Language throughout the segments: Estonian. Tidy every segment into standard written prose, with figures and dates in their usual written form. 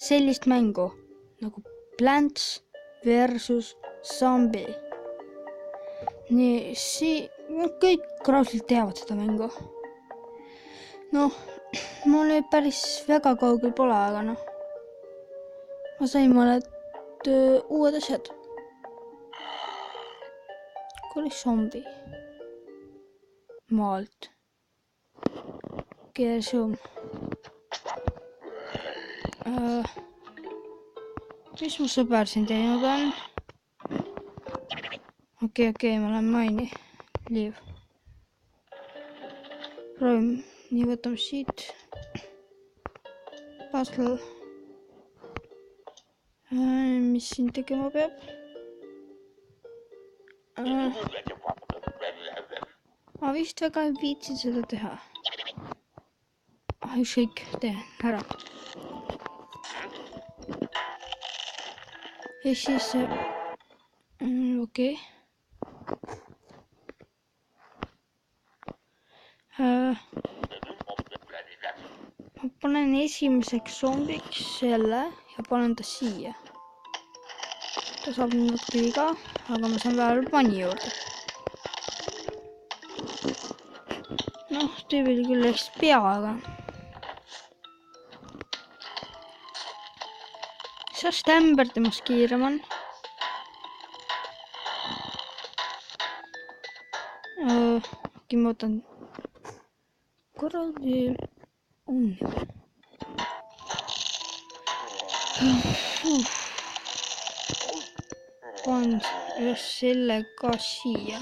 sellist mängu nagu Plants versus Zombie. Nii, kõik raudselt teavad seda mängu. Noh, mul nüüd päris väga kaugel pole, aga noh. Ma sain mõned uued asjad. Kui oli Zombie maalt. Keersum. Mis mu sõber siin teinud on? Okei, ma lähen maini. Liiv. Proovime. Nii, võtame siit. Puzzle. Mis siin tegema peab? Ma vist väga ei viitsi seda teha. Ükskõik, tee ära. Ja siis... okei. Ma panen esimeseks zombiks selle ja panen ta siia. Ta saab natuke viga, aga ma saan vähemalt manni juurde. Noh, tüübil küll läks peaga. Mis Stamber temast kiirem on? Äkki ma võtan korra veel on. Panen just selle ka siia.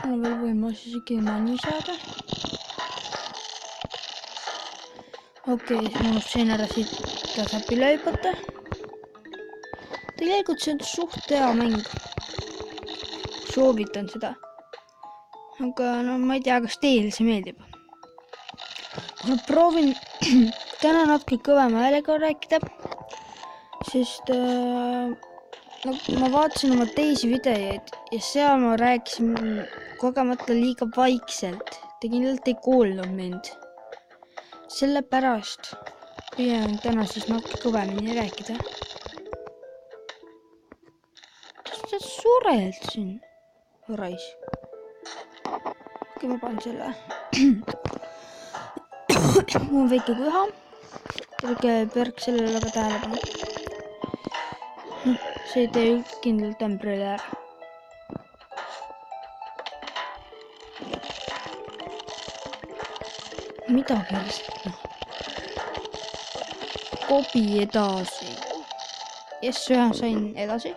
Mul on veel võimalus isegi manni saada. Okei, ma sain ära siit, ta saab üle hüpata. Tegelikult see on suht hea mäng. Soovitan seda. Aga no ma ei tea, kas teile see meeldib. Ma proovin täna natuke kõvema häälega rääkida, sest ma vaatasin oma teisi videoid ja seal ma rääkisin kogemata liiga vaikselt. Tegin lihtsalt ei kuulnud mind. Sellepärast püüan täna siis natuke kõvemini rääkida. Kas sa sured siin? Rais. Okei, ma panen selle. Mul on väike kuha. Terve perk sellele väga tähelepanu. See ei tee kindlalt ämbrile ära. Midagi lihtsalt. Kobi edasi. Jess, ühe sain edasi.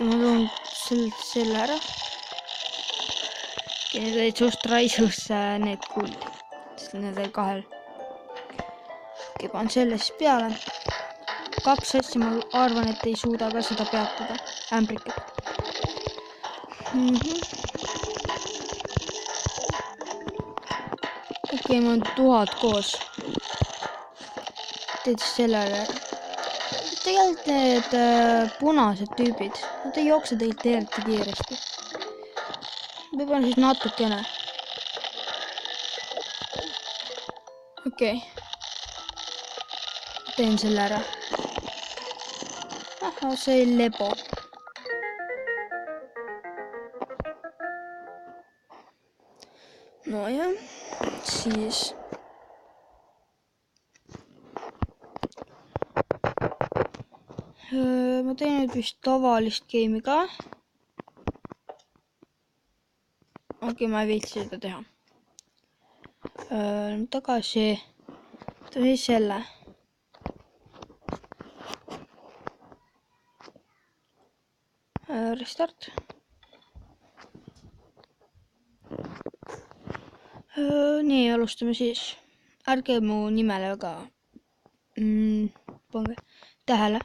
Ma toon selle ära. Ja need olid suust raisus need kuld. Sest need olid kahel. Okei, panen selle siis peale. 2 asja ma arvan, et ei suuda ka seda peatada. Ämbrikat. Okei, ma on 1000 koos. Teed siis selle ära. Tegelikult need punased tüübid, nad ei jookse tegelikult eriti kiiresti. Võib-olla siis natukene. Okei. Teen selle ära. Aha, see oli lebo. No jah, siis... ma teen nüüd vist tavalist game'i ka. Okei, ma ei viitsi seda teha. Tagasi. Võtame siis selle. Restart. Nii, alustame siis. Ärge mu nimele väga pange tähele.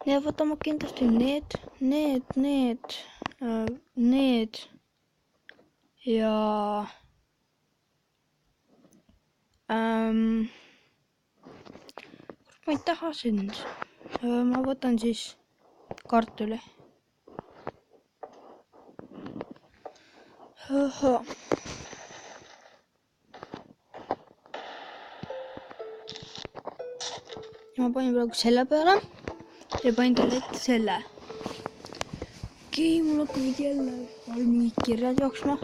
Ja võtame kindlasti need ja ma ei taha sind. Ma võtan siis kartuli. ja ma panin praegu selle peale ja panin talle ette selle. Okei, mul hakkavad jälle mingid kirjad jooksma.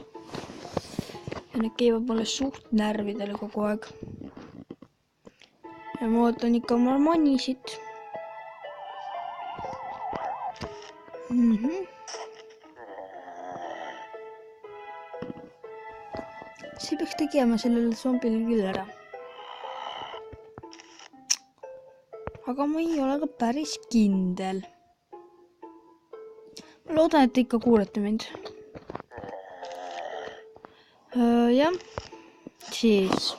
Ja need käivad mulle suht närvidele kogu aeg. Ja ma ootan ikka oma manisid. See peaks tegema sellele zombile küll ära. Aga ma ei ole ka päris kindel. Ma loodan, et te ikka kuulete mind. Jah, siis.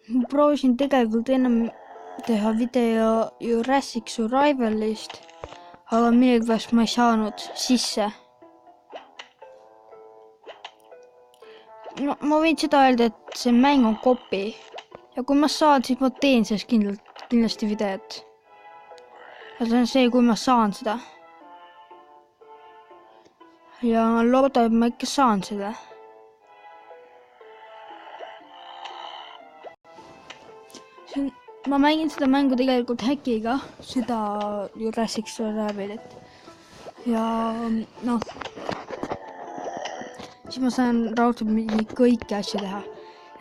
Ma proovisin tegelikult ennem teha video Jurassic Survivalist, aga millegipärast ma ei saanud sisse. No, ma võin seda öelda, et see mäng on kopi. Ja kui ma saan, siis ma teen sellest kindlasti videot. Ja see on see, kui ma saan seda. Ja ma loodan, et ma ikka saan seda. Ma mängin seda mängu tegelikult häkiga, seda Jurassic Survivalit. Ja noh, siis ma saan raudselt kõiki asju teha.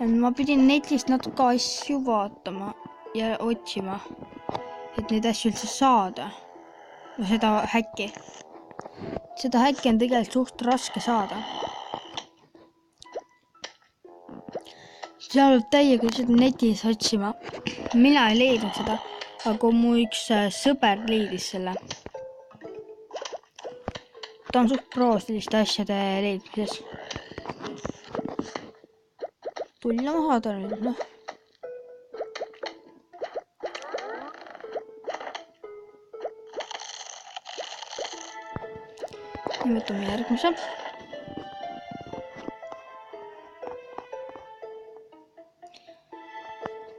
Ja ma pidin netist natuke asju vaatama ja otsima, et neid asju üldse saada. No seda häkki. Seda häkki on tegelikult suht raske saada. Seal võib täiega seda netis otsima. Mina ei leidnud seda, aga mu üks sõber leidis selle. Ta on suht pro selliste asjade leidmises. Tulla maha ta nüüd, noh. Nüüd võtame järgmise.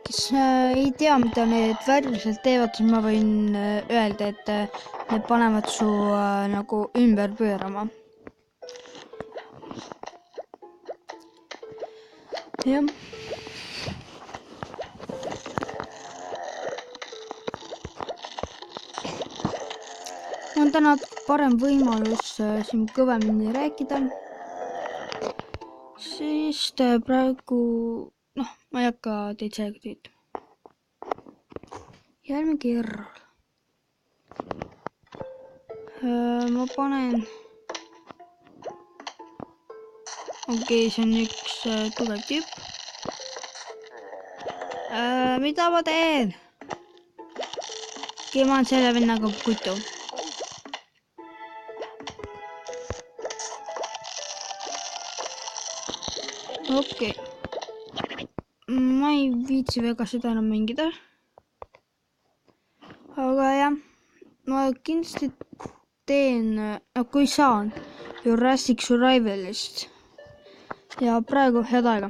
Kes ei tea, mida need värviliselt teevad, siis ma võin öelda, et need panevad su nagu ümber pöörama. Jah. On täna parem võimalus siin kõvemini rääkida, sest praegu, noh, ma ei hakka teid sellega tüütama. Järgmine kerral. Ma panen... Okei, see on üks tugev tüüp. Mida ma teen? Okei, ma olen selle vennaga kutu. Okei. Ma ei viitsi väga seda enam mängida. Aga jah, ma kindlasti teen, kui saan, Jurassic Survivalist. Ja praegu head aega.